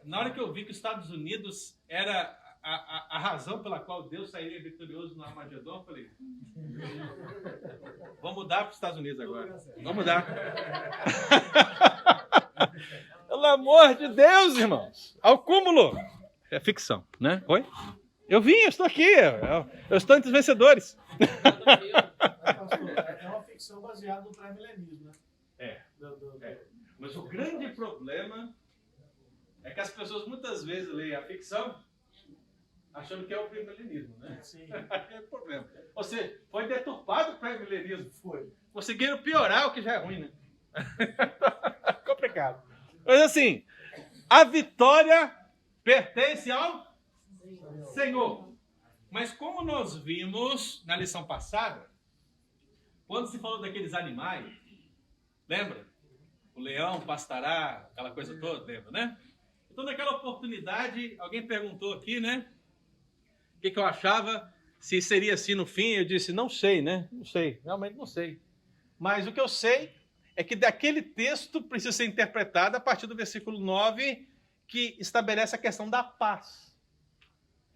Speaker 1: na hora que eu vi que os Estados Unidos era a razão pela qual Deus sairia vitorioso no Armagedon, eu falei, vamos mudar para os Estados Unidos agora. Vamos mudar. Pelo amor de Deus, irmãos. Ao cúmulo. É ficção, né? Oi? Eu estou aqui. Eu estou entre os vencedores.
Speaker 2: É uma ficção baseada no pré-milenismo, né?
Speaker 1: É. Mas o grande problema é que as pessoas muitas vezes leem a ficção achando que é o pré-milenismo, né?
Speaker 2: Sim.
Speaker 1: É o problema. Ou seja, foi deturpado o pré-milenismo. Foi. Conseguiram piorar o que já é ruim, né? Complicado. Mas assim, a vitória pertence ao Senhor. Mas como nós vimos na lição passada, quando se falou daqueles animais, lembra? O leão pastará, aquela coisa toda, lembra, né? Então, naquela oportunidade, alguém perguntou aqui, né? O que eu achava, se seria assim no fim. Eu disse, não sei, né? Não sei, realmente não sei. Mas o que eu sei é que daquele texto precisa ser interpretado a partir do versículo 9, que estabelece a questão da paz.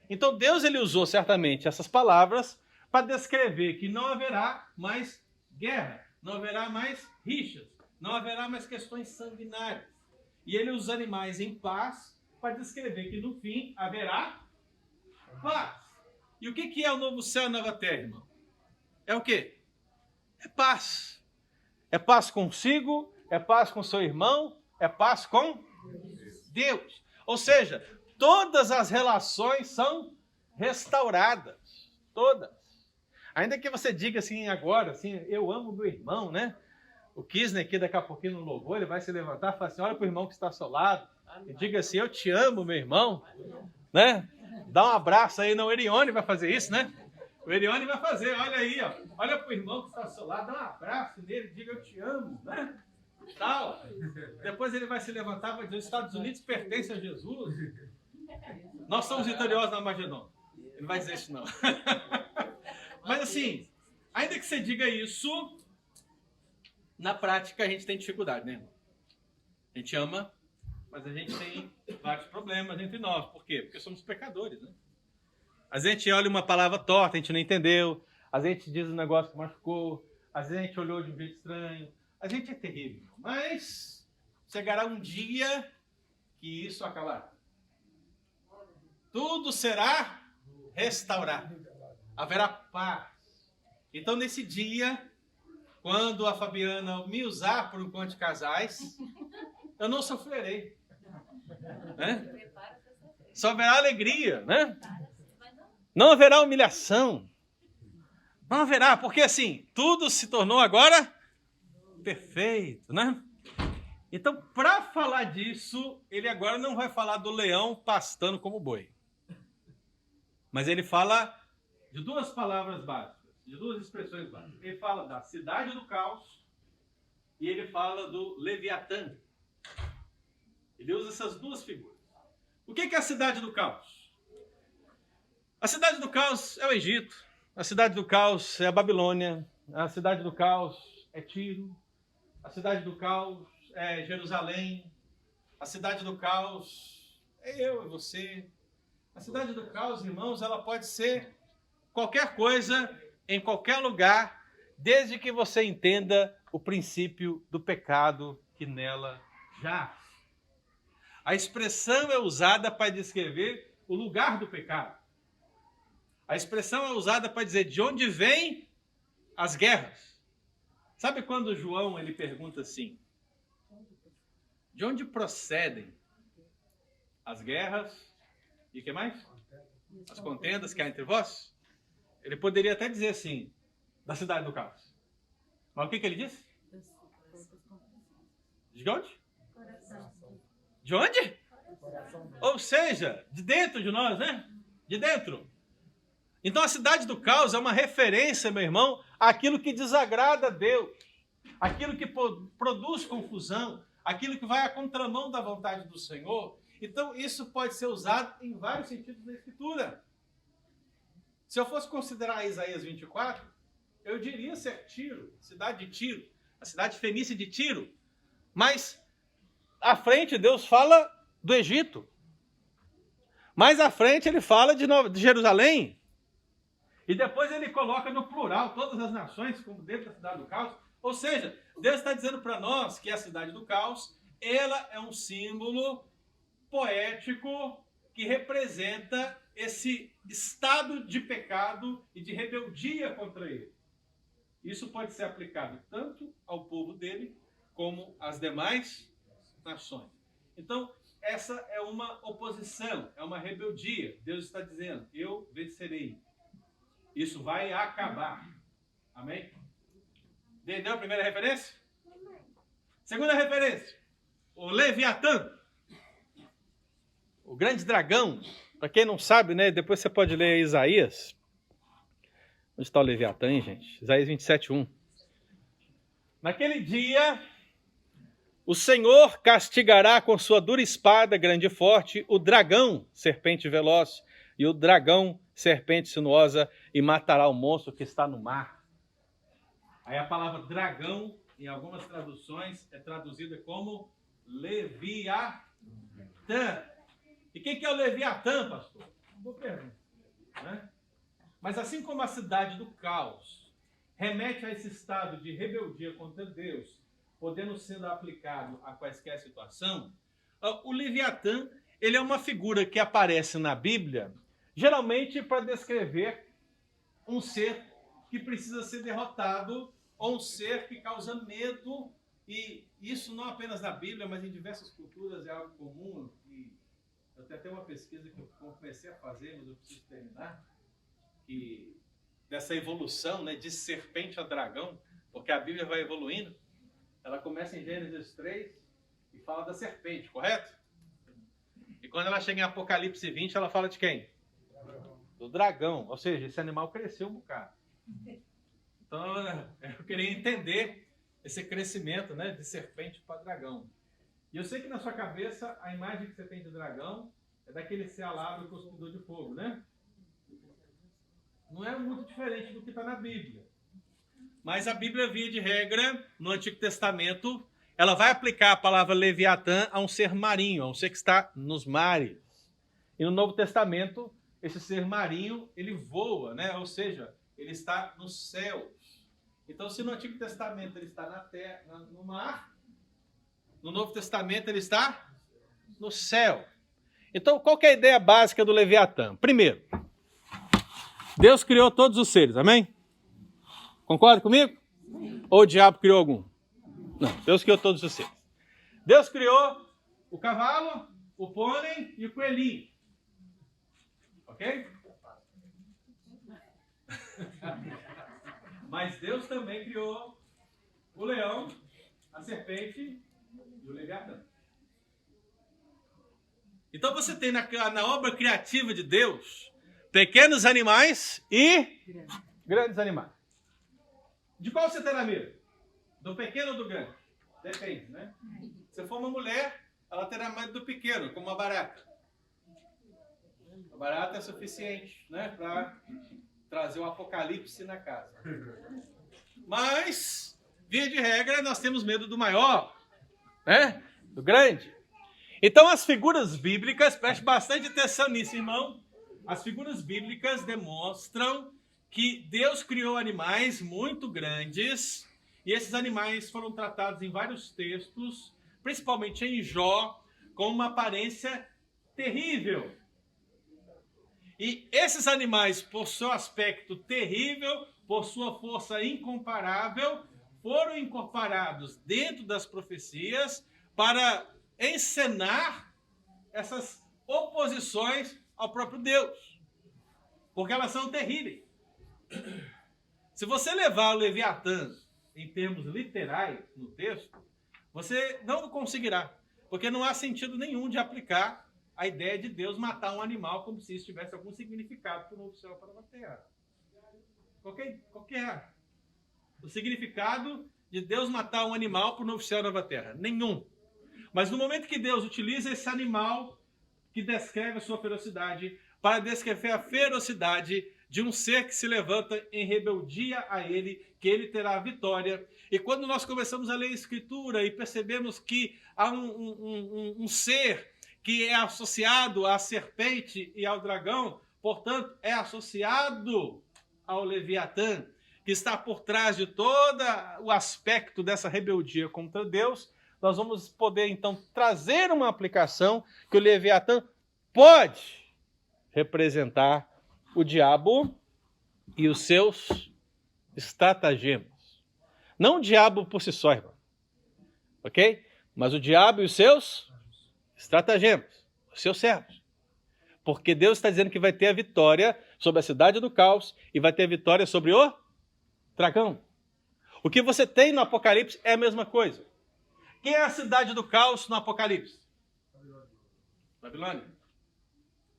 Speaker 1: Então, Deus ele usou certamente essas palavras para descrever que não haverá mais guerra, não haverá mais rixas, não haverá mais questões sanguinárias. E ele usa os animais em paz para descrever que no fim haverá paz. E o que é o novo céu e a nova terra, irmão? É o quê? É paz. É paz consigo, é paz com seu irmão, é paz com Deus. Ou seja, todas as relações são restauradas. Todas. Ainda que você diga assim agora, assim, eu amo meu irmão, né? O Kisney aqui daqui a pouquinho no louvor, ele vai se levantar e falar assim, olha para o irmão que está ao seu lado e diga assim, eu te amo, meu irmão, né? Dá um abraço aí, não, o Erione vai fazer isso, né? O Erione vai fazer, olha aí, ó. Olha para o irmão que está ao seu lado, dá um abraço nele, diga eu te amo, né? Tal. Depois ele vai se levantar e vai dizer, os Estados Unidos pertencem a Jesus. Nós somos vitoriosos na Armagedon. Ele não vai dizer isso, não. Mas assim, ainda que você diga isso, na prática a gente tem dificuldade, né, irmão? A gente ama, mas a gente tem vários problemas entre nós. Por quê? Porque somos pecadores, né? A gente olha uma palavra torta, a gente não entendeu. A gente diz um negócio que machucou. Às vezes a gente olhou de um jeito estranho. A gente é terrível. Mas chegará um dia que isso acabará. Tudo será restaurado. Haverá paz. Então, nesse dia, quando a Fabiana me usar por um encontro de casais, eu não sofrerei. Né? Só haverá alegria, né? Não haverá humilhação. Não haverá, porque assim, tudo se tornou agora perfeito, né? Então, para falar disso, ele agora não vai falar do leão pastando como boi. Mas ele fala de duas palavras básicas, de duas expressões básicas. Ele fala da cidade do caos e ele fala do Leviatã. Ele usa essas duas figuras. O que é a cidade do caos? A cidade do caos é o Egito. A cidade do caos é a Babilônia. A cidade do caos é Tiro. A cidade do caos é Jerusalém. A cidade do caos é eu e você. A cidade do caos, irmãos, ela pode ser qualquer coisa, em qualquer lugar, desde que você entenda o princípio do pecado que nela jaz. A expressão é usada para descrever o lugar do pecado. A expressão é usada para dizer de onde vêm as guerras. Sabe quando João ele pergunta assim, de onde procedem as guerras e o que mais? As contendas que há entre vós? Ele poderia até dizer assim, da cidade do caos. Mas o que ele disse? De onde? De onde? Ou seja, de dentro de nós, né? De dentro. Então a cidade do caos é uma referência, meu irmão, àquilo que desagrada a Deus. Aquilo que produz confusão. Aquilo que vai à contramão da vontade do Senhor. Então isso pode ser usado em vários sentidos na Escritura. Se eu fosse considerar Isaías 24, eu diria ser Tiro, cidade de Tiro, a cidade fenícia de Tiro. Mas à frente Deus fala do Egito. Mais à frente ele fala de Jerusalém. E depois ele coloca no plural todas as nações como dentro da cidade do caos. Ou seja, Deus está dizendo para nós que a cidade do caos, ela é um símbolo poético que representa esse estado de pecado e de rebeldia contra ele. Isso pode ser aplicado tanto ao povo dele como às demais nações. Então, essa é uma oposição, é uma rebeldia. Deus está dizendo, eu vencerei. Isso vai acabar. Amém? Entendeu a primeira referência? Segunda referência. O Leviatã. O grande dragão. Para quem não sabe, né? Depois você pode ler Isaías. Onde está o Leviatã, hein, gente? Isaías 27:1. Naquele dia, o Senhor castigará com sua dura espada, grande e forte, o dragão, serpente veloz, e o dragão, serpente sinuosa, e matará o monstro que está no mar. Aí a palavra dragão, em algumas traduções, é traduzida como Leviatã. E quem que é o Leviatã, pastor? Boa pergunta, né? Mas assim como a cidade do caos remete a esse estado de rebeldia contra Deus, podendo sendo aplicado a quaisquer situação, o Leviatã, ele é uma figura que aparece na Bíblia, geralmente para descrever um ser que precisa ser derrotado, ou um ser que causa medo, e isso não apenas na Bíblia, mas em diversas culturas é algo comum, e eu tenho até uma pesquisa que eu comecei a fazer, mas eu preciso terminar, e dessa evolução, né, de serpente a dragão, porque a Bíblia vai evoluindo. Ela começa em Gênesis 3 e fala da serpente, correto? E quando ela chega em Apocalipse 20, ela fala de quem? Do dragão. Ou seja, esse animal cresceu um bocado. Então, eu queria entender esse crescimento, né, de serpente para dragão. E eu sei que na sua cabeça, a imagem que você tem de dragão é daquele ser alado e cuspidor de fogo, né? Não é muito diferente do que está na Bíblia. Mas a Bíblia, via de regra, no Antigo Testamento, ela vai aplicar a palavra Leviatã a um ser marinho, a um ser que está nos mares. E no Novo Testamento, esse ser marinho, ele voa, né? Ou seja, ele está nos céus. Então, se no Antigo Testamento ele está na terra, no mar, no Novo Testamento ele está no céu. Então, qual que é a ideia básica do Leviatã? Primeiro, Deus criou todos os seres, amém? Concorda comigo? Ou o diabo criou algum? Não, Deus criou todos os seres. Deus criou o cavalo, o pônei e o coelhinho. Ok? Mas Deus também criou o leão, a serpente e o Leviatã. Então você tem na obra criativa de Deus pequenos animais e grandes animais. De qual você tem na mira? Do pequeno ou do grande? Depende, né? Se for uma mulher, ela terá mais do pequeno, como uma barata. A barata é suficiente, né, para trazer o apocalipse na casa. Mas, via de regra, nós temos medo do maior, né? Do grande. Então, as figuras bíblicas, preste bastante atenção nisso, irmão. As figuras bíblicas demonstram que Deus criou animais muito grandes, e esses animais foram tratados em vários textos, principalmente em Jó, com uma aparência terrível. E esses animais, por seu aspecto terrível, por sua força incomparável, foram incorporados dentro das profecias para encenar essas oposições ao próprio Deus, porque elas são terríveis. Se você levar o Leviatã em termos literais no texto, você não conseguirá, porque não há sentido nenhum de aplicar a ideia de Deus matar um animal como se isso tivesse algum significado para o novo céu, para a nova terra. Qualquer o significado de Deus matar um animal para o novo céu e a nova terra? Nenhum. Mas no momento que Deus utiliza esse animal que descreve a sua ferocidade para descrever a ferocidade de um ser que se levanta em rebeldia a ele, que ele terá a vitória. E quando nós começamos a ler a Escritura e percebemos que há um ser que é associado à serpente e ao dragão, portanto, é associado ao Leviatã, que está por trás de todo o aspecto dessa rebeldia contra Deus, nós vamos poder, então, trazer uma aplicação que o Leviatã pode representar o diabo e os seus estratagemas. Não o diabo por si só, irmão. Ok? Mas o diabo e os seus estratagemas, os seus servos. Porque Deus está dizendo que vai ter a vitória sobre a cidade do caos e vai ter a vitória sobre o dragão. O que você tem no Apocalipse é a mesma coisa. Quem é a cidade do caos no Apocalipse? Babilônia.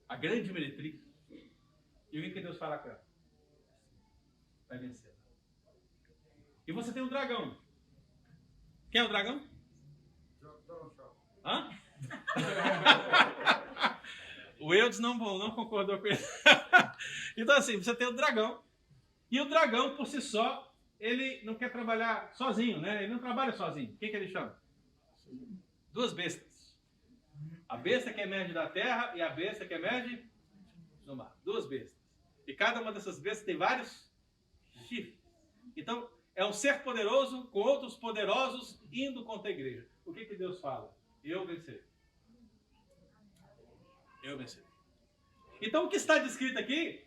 Speaker 1: A grande meretriz. E o que Deus fala com ela? Vai vencer. E você tem o dragão. Quem é o dragão? Hã? O Eudes não concordou com isso. Então assim, você tem o dragão. E o dragão, por si só, ele não quer trabalhar sozinho, né? Ele não trabalha sozinho. O que ele chama? Duas bestas. A besta que emerge da terra e a besta que emerge no mar. Duas bestas. E cada uma dessas bestas tem vários chifres. Então, é um ser poderoso com outros poderosos indo contra a igreja. O que Deus fala? Eu vencerei. Eu vencerei. Então, o que está descrito aqui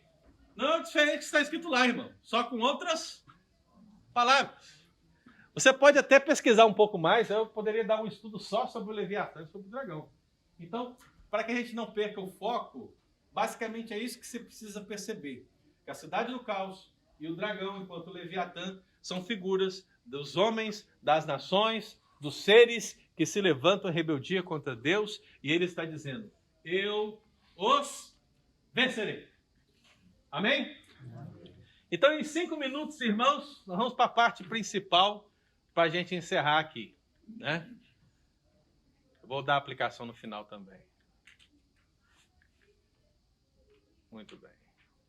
Speaker 1: não é diferente do que está escrito lá, irmão. Só com outras palavras. Você pode até pesquisar um pouco mais. Eu poderia dar um estudo só sobre o Leviatã, sobre o dragão. Então, para que a gente não perca o foco, basicamente é isso que você precisa perceber. Que a cidade do caos e o dragão, enquanto o Leviatã, são figuras dos homens, das nações, dos seres que se levantam em rebeldia contra Deus. E ele está dizendo, eu os vencerei. Amém? Então, em 5 minutos, irmãos, nós vamos para a parte principal para a gente encerrar aqui, né? Eu vou dar a aplicação no final também. Muito bem.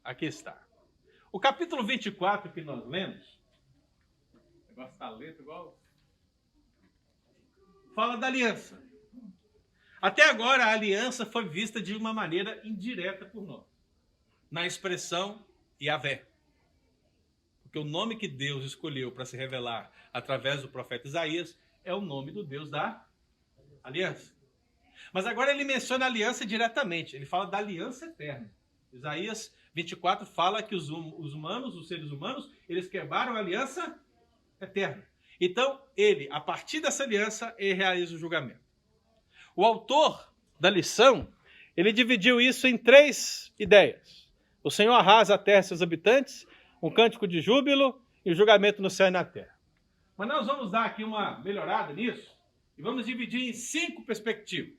Speaker 1: Aqui está. O capítulo 24 que nós lemos, o negócio está lento igual, fala da aliança. Até agora, a aliança foi vista de uma maneira indireta por nós, na expressão Yahvé. Porque o nome que Deus escolheu para se revelar através do profeta Isaías é o nome do Deus da aliança. Mas agora ele menciona a aliança diretamente. Ele fala da aliança eterna. Isaías 24 fala que os humanos, os seres humanos, eles quebraram a aliança eterna. Então, ele, a partir dessa aliança, ele realiza o julgamento. O autor da lição, ele dividiu isso em 3 ideias. O Senhor arrasa a terra e seus habitantes, um cântico de júbilo e o julgamento no céu e na terra. Mas nós vamos dar aqui uma melhorada nisso e vamos dividir em 5 perspectivas.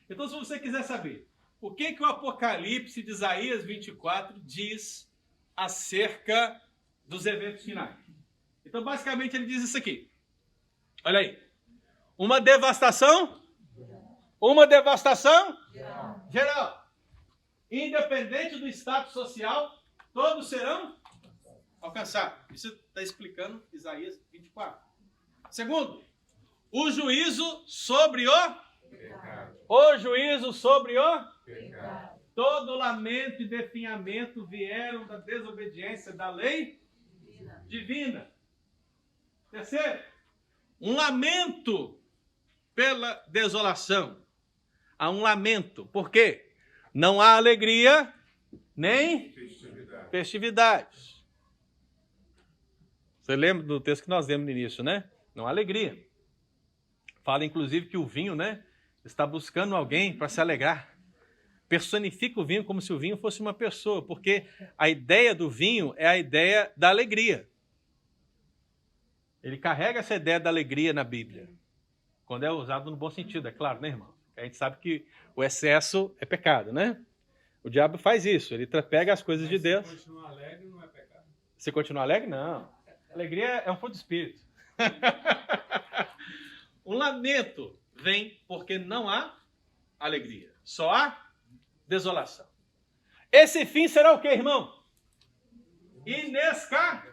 Speaker 1: Então, se você quiser saber o que o Apocalipse de Isaías 24 diz acerca dos eventos finais. Então, basicamente, ele diz isso aqui. Olha aí. Uma devastação geral. Independente do status social, todos serão alcançados. Isso está explicando Isaías 24. Segundo, o juízo sobre o pecado. O juízo sobre o pecado. Todo lamento e definhamento vieram da desobediência da lei divina. Terceiro, um lamento pela desolação. Há um lamento. Por quê? Não há alegria nem festividades. Você lembra do texto que nós lemos no início, né? Não há alegria. Fala, inclusive, que o vinho, né, está buscando alguém para se alegrar. Personifica o vinho como se o vinho fosse uma pessoa, porque a ideia do vinho é a ideia da alegria. Ele carrega essa ideia da alegria na Bíblia, quando é usado no bom sentido, é claro, né, irmão? A gente sabe que o excesso é pecado, né? O diabo faz isso, ele pega as coisas de Deus.
Speaker 3: Se continuar alegre, não é pecado.
Speaker 1: Se continuar alegre, não. Alegria é um fruto do Espírito. Um lamento vem porque não há alegria, só há desolação. Esse fim será o quê, irmão? Inescapável.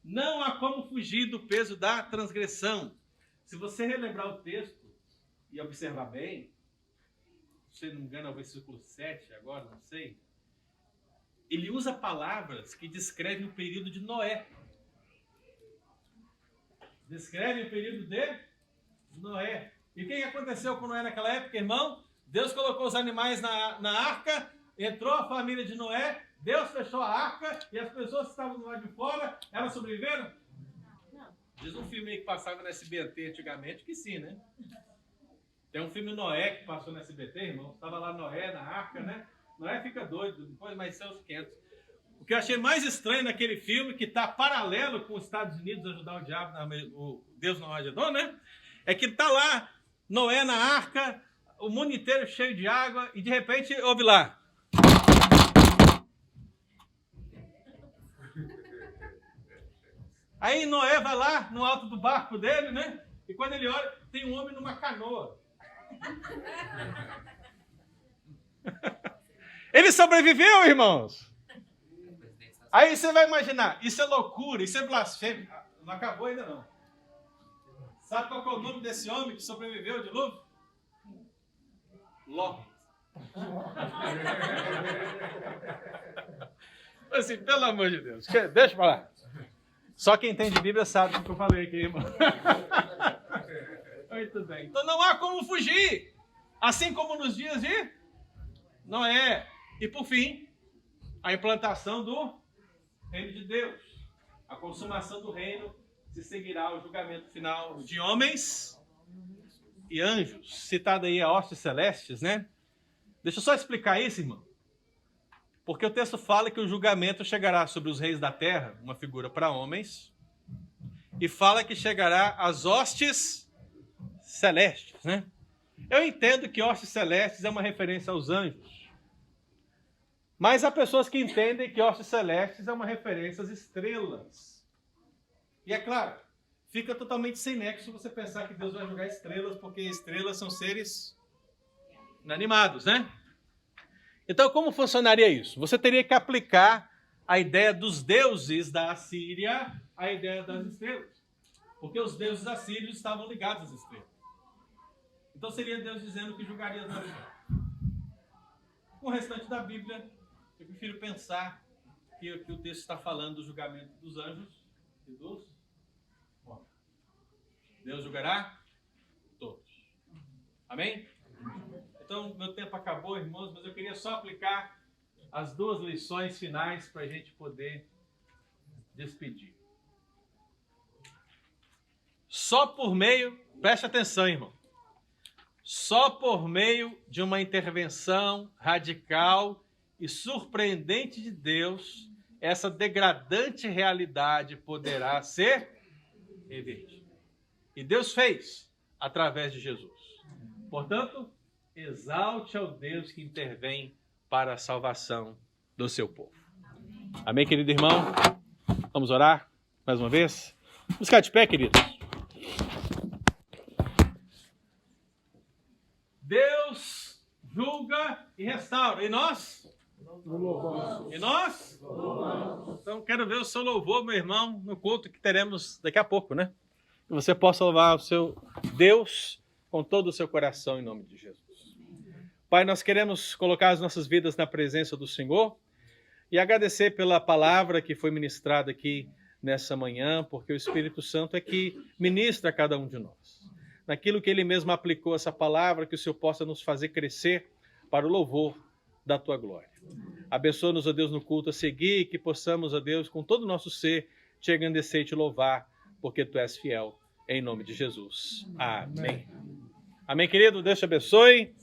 Speaker 1: Não há como fugir do peso da transgressão. Se você relembrar o texto e observar bem, se não me engano, é o versículo 7 agora, não sei. Ele usa palavras que descrevem o período de Noé. Descreve o período de Noé. E o que aconteceu com Noé naquela época, irmão? Deus colocou os animais na arca, entrou a família de Noé, Deus fechou a arca e as pessoas que estavam do lado de fora, elas sobreviveram?
Speaker 4: Não.
Speaker 1: Diz um filme aí que passava no SBT antigamente que sim, né? Tem um filme Noé que passou no SBT, irmão. Estava lá Noé na arca, né? Noé fica doido, depois mais céus quentes. O que eu achei mais estranho naquele filme, que está paralelo com os Estados Unidos ajudar o diabo, o Deus não ajudou, né? É que está lá Noé na arca, o mundo inteiro cheio de água, e de repente ouve lá. Aí Noé vai lá no alto do barco dele, né? E quando ele olha, tem um homem numa canoa. Ele sobreviveu, irmãos. Aí você vai imaginar, isso é loucura, isso é blasfêmia. Não acabou ainda não. Sabe qual é o nome desse homem que sobreviveu ao dilúvio? Ló. Assim, pelo amor de Deus, deixa pra lá. Só quem entende Bíblia sabe o que eu falei aqui, irmão. Muito bem. Então não há como fugir. Assim como nos dias de Noé. E por fim, a implantação do reino de Deus. A consumação do reino se seguirá o julgamento final de homens e anjos. Citado aí a hostes celestes, né? Deixa eu só explicar isso, irmão. Porque o texto fala que o julgamento chegará sobre os reis da terra, uma figura para homens, e fala que chegará às hostes celestes, né? Eu entendo que hostes celestes é uma referência aos anjos, mas há pessoas que entendem que hostes celestes é uma referência às estrelas. E é claro, fica totalmente sem nexo você pensar que Deus vai julgar estrelas, porque estrelas são seres inanimados, né? Então, como funcionaria isso? Você teria que aplicar a ideia dos deuses da Assíria à ideia das estrelas. Porque os deuses assírios estavam ligados às estrelas. Então, seria Deus dizendo que julgaria as nações. Com o restante da Bíblia, eu prefiro pensar que o texto está falando do julgamento dos anjos e dos homens. Deus julgará todos. Amém? Então, meu tempo acabou, irmãos, mas eu queria só aplicar as duas lições finais para a gente poder despedir. Só por meio, preste atenção, irmão, só por meio de uma intervenção radical e surpreendente de Deus, essa degradante realidade poderá ser revertida. E Deus fez através de Jesus. Portanto, exalte ao Deus que intervém para a salvação do seu povo. Amém, querido irmão? Vamos orar mais uma vez? Vamos ficar de pé, queridos. Deus julga e restaura. E nós? E nós? Então, quero ver o seu louvor, meu irmão, no culto que teremos daqui a pouco, né? Que você possa louvar o seu Deus com todo o seu coração, em nome de Jesus. Pai, nós queremos colocar as nossas vidas na presença do Senhor e agradecer pela palavra que foi ministrada aqui nessa manhã, porque o Espírito Santo é que ministra a cada um de nós. Naquilo que Ele mesmo aplicou essa palavra, que o Senhor possa nos fazer crescer para o louvor da Tua glória. Abençoa-nos, ó Deus, no culto a seguir e que possamos, ó Deus, com todo o nosso ser, te engrandecer e te louvar, porque Tu és fiel, em nome de Jesus. Amém. Amém, querido? Deus te abençoe.